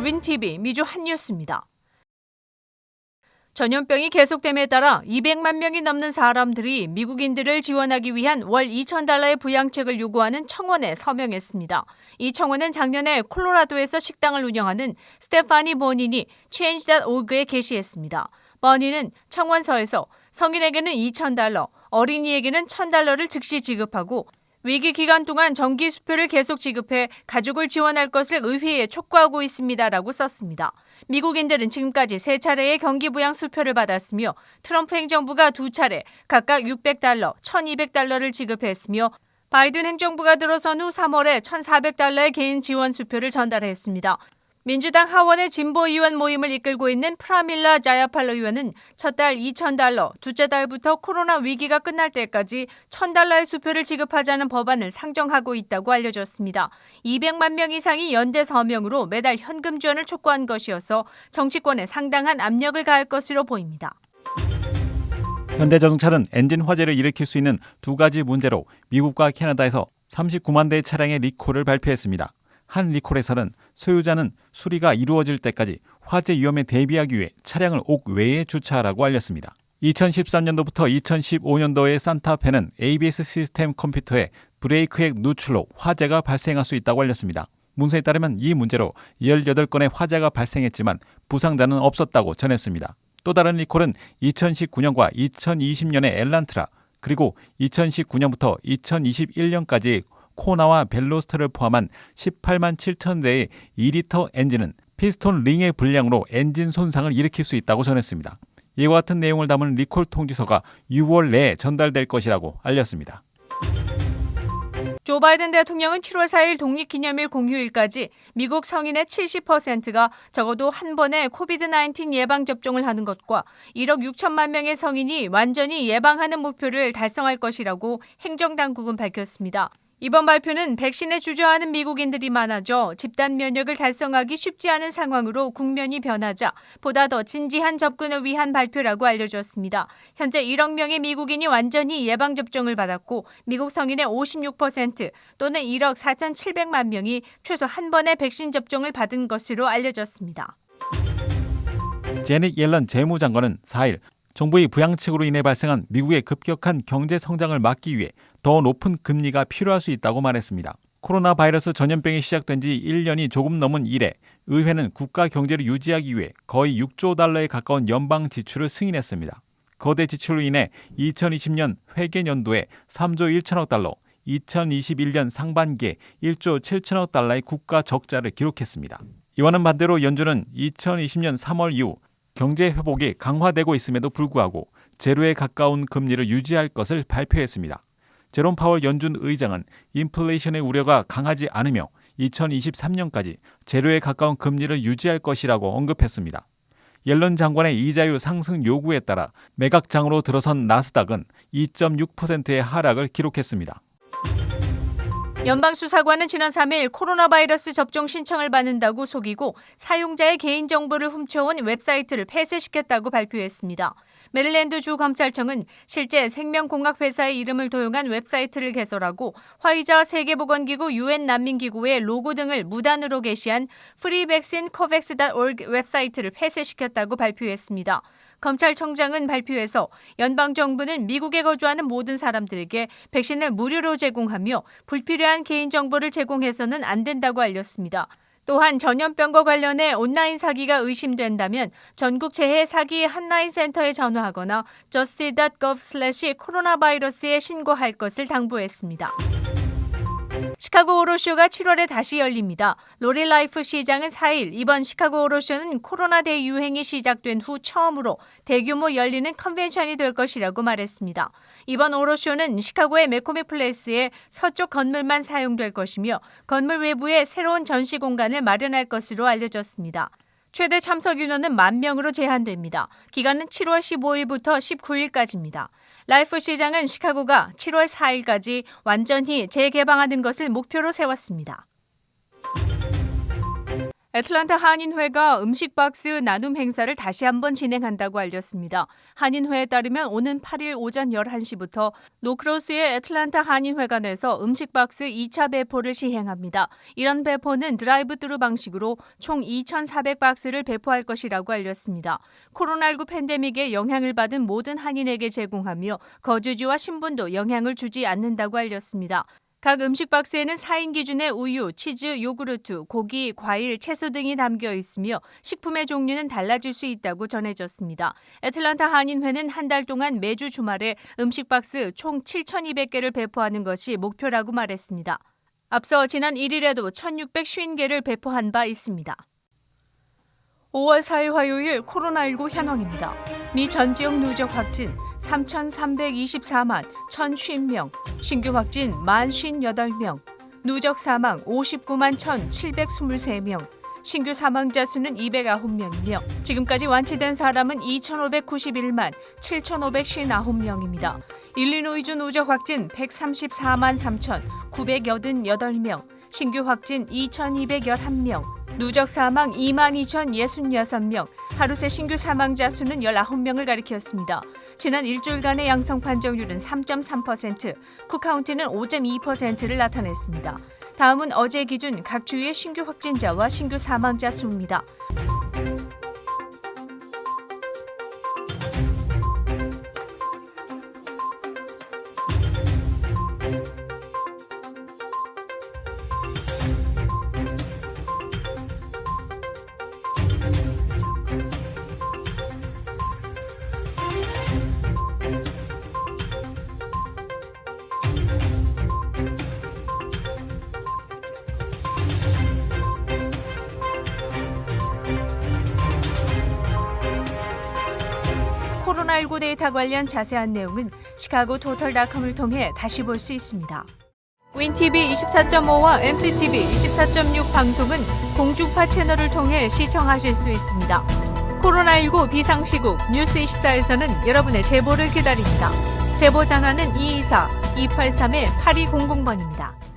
윈TV 미주 한뉴스입니다. 전염병이 계속됨에 따라 200만 명이 넘는 사람들이 미국인들을 지원하기 위한 월 $2,000의 부양책을 요구하는 청원에 서명했습니다. 이 청원은 작년에 콜로라도에서 식당을 운영하는 스테파니 버니니 Change.org에 게시했습니다. 버니는 청원서에서 성인에게는 $2,000, 어린이에게는 $1,000를 즉시 지급하고 위기 기간 동안 정기 수표를 계속 지급해 가족을 지원할 것을 의회에 촉구하고 있습니다라고 썼습니다. 미국인들은 지금까지 3차례의 경기부양 수표를 받았으며 트럼프 행정부가 2차례 각각 $600, $1,200를 지급했으며 바이든 행정부가 들어선 후 3월에 $1,400의 개인 지원 수표를 전달했습니다. 민주당 하원의 진보 의원 모임을 이끌고 있는 프라밀라 자야팔라 의원은 첫 달 $2,000, 둘째 달부터 코로나 위기가 끝날 때까지 $1,000의 수표를 지급하자는 법안을 상정하고 있다고 알려졌습니다. 200만 명 이상이 연대 서명으로 매달 현금 지원을 촉구한 것이어서 정치권에 상당한 압력을 가할 것으로 보입니다. 현대자동차는 엔진 화재를 일으킬 수 있는 2가지 문제로 미국과 캐나다에서 39만 대의 차량의 리콜을 발표했습니다. 한 리콜에서는 소유자는 수리가 이루어질 때까지 화재 위험에 대비하기 위해 차량을 옥외에 주차하라고 알렸습니다. 2013년도부터 2015년도의 산타페는 ABS 시스템 컴퓨터의 브레이크액 누출로 화재가 발생할 수 있다고 알렸습니다. 문서에 따르면 이 문제로 18건의 화재가 발생했지만 부상자는 없었다고 전했습니다. 또 다른 리콜은 2019년과 2020년의 엘란트라 그리고 2019년부터 2021년까지 코나와 벨로스터를 포함한 18만 7천 대의 2리터 엔진은 피스톤 링의 불량으로 엔진 손상을 일으킬 수 있다고 전했습니다. 이와 같은 내용을 담은 리콜 통지서가 6월 내에 전달될 것이라고 알렸습니다. 조 바이든 대통령은 7월 4일 독립기념일 공휴일까지 미국 성인의 70%가 적어도 한 번의 코비드-19 예방접종을 하는 것과 1억 6천만 명의 성인이 완전히 예방하는 목표를 달성할 것이라고 행정당국은 밝혔습니다. 이번 발표는 백신에 주저하는 미국인들이 많아져 집단 면역을 달성하기 쉽지 않은 상황으로 국면이 변하자 보다 더 진지한 접근을 위한 발표라고 알려졌습니다. 현재 1억 명의 미국인이 완전히 예방접종을 받았고 미국 성인의 56% 또는 1억 4,700만 명이 최소 한 번의 백신 접종을 받은 것으로 알려졌습니다. 제닛 옐런 재무장관은 4일 정부의 부양책으로 인해 발생한 미국의 급격한 경제 성장을 막기 위해 더 높은 금리가 필요할 수 있다고 말했습니다. 코로나 바이러스 전염병이 시작된 지 1년이 조금 넘은 이래 의회는 국가 경제를 유지하기 위해 거의 $6조 가까운 연방 지출을 승인했습니다. 거대 지출로 인해 2020년 회계연도에 $3조 1천억 달러, 2021년 상반기에 $1조 7천억 달러의 국가 적자를 기록했습니다. 이와는 반대로 연준은 2020년 3월 이후 경제 회복이 강화되고 있음에도 불구하고 제로에 가까운 금리를 유지할 것을 발표했습니다. 제롬 파월 연준 의장은 인플레이션의 우려가 강하지 않으며 2023년까지 제로에 가까운 금리를 유지할 것이라고 언급했습니다. 옐런 장관의 이자율 상승 요구에 따라 매각장으로 들어선 나스닥은 2.6%의 하락을 기록했습니다. 연방수사관은 지난 3일 코로나 바이러스 접종 신청을 받는다고 속이고 사용자의 개인정보를 훔쳐온 웹사이트를 폐쇄시켰다고 발표했습니다. 메릴랜드 주 검찰청은 실제 생명공학회사의 이름을 도용한 웹사이트를 개설하고 화이자 세계보건기구 UN 난민기구의 로고 등을 무단으로 게시한 freevaccinecovax.org 웹사이트를 폐쇄시켰다고 발표했습니다. 검찰청장은 발표에서 연방정부는 미국에 거주하는 모든 사람들에게 백신을 무료로 제공하며 불필요한 개인정보를 제공해서는 안 된다고 알렸습니다. 또한 전염병과 관련해 온라인 사기가 의심된다면 전국 재해 사기 핫라인 센터에 전화하거나 justice.gov/coronavirus에 신고할 것을 당부했습니다. 시카고 오로쇼가 7월에 다시 열립니다. 로리 라이프 시장은 4일 이번 시카고 오로쇼는 코로나 대유행이 시작된 후 처음으로 대규모 열리는 컨벤션이 될 것이라고 말했습니다. 이번 오로쇼는 시카고의 매코미 플레이스의 서쪽 건물만 사용될 것이며 건물 외부에 새로운 전시 공간을 마련할 것으로 알려졌습니다. 최대 참석 인원은 10,000명으로 제한됩니다. 기간은 7월 15일부터 19일까지입니다. 라이프 시장은 시카고가 7월 4일까지 완전히 재개방하는 것을 목표로 세웠습니다. 애틀랜타 한인회가 음식박스 나눔 행사를 다시 한번 진행한다고 알렸습니다. 한인회에 따르면 오는 8일 오전 11시부터 노크로스의 애틀랜타 한인회관에서 음식박스 2차 배포를 시행합니다. 이런 배포는 드라이브스루 방식으로 총 2,400박스를 배포할 것이라고 알렸습니다. 코로나19 팬데믹에 영향을 받은 모든 한인에게 제공하며 거주지와 신분도 영향을 주지 않는다고 알렸습니다. 각 음식 박스에는 4인 기준의 우유, 치즈, 요구르트, 고기, 과일, 채소 등이 담겨 있으며 식품의 종류는 달라질 수 있다고 전해졌습니다. 애틀랜타 한인회는 한 달 동안 매주 주말에 음식 박스 총 7,200개를 배포하는 것이 목표라고 말했습니다. 앞서 지난 1일에도 1,650개를 배포한 바 있습니다. 5월 4일 화요일 코로나19 현황입니다. 미 전 지역 누적 확진 3,324만 1,050명, 신규 확진 1058명, 누적 사망 59만 1,723명, 신규 사망자 수는 209명이며 지금까지 완치된 사람은 2,591만 7,559명입니다. 일리노이주 누적 확진 134만 3,988명, 신규 확진 2,211명, 누적 사망 22,066명, 하루 새 신규 사망자 수는 19명을 가리켰습니다. 지난 일주일간의 양성 판정률은 3.3%, 쿡카운티는 5.2%를 나타냈습니다. 다음은 어제 기준 각 주의 신규 확진자와 신규 사망자 수입니다. 코로나19 데이터 관련 자세한 내용은 시카고토털닷컴을 통해 다시 볼 수 있습니다. 윈TV 24.5와 MCTV 24.6 방송은 공중파 채널을 통해 시청하실 수 있습니다. 코로나19 비상시국 뉴스24에서는 여러분의 제보를 기다립니다. 제보 전화는 224-283-8200번입니다.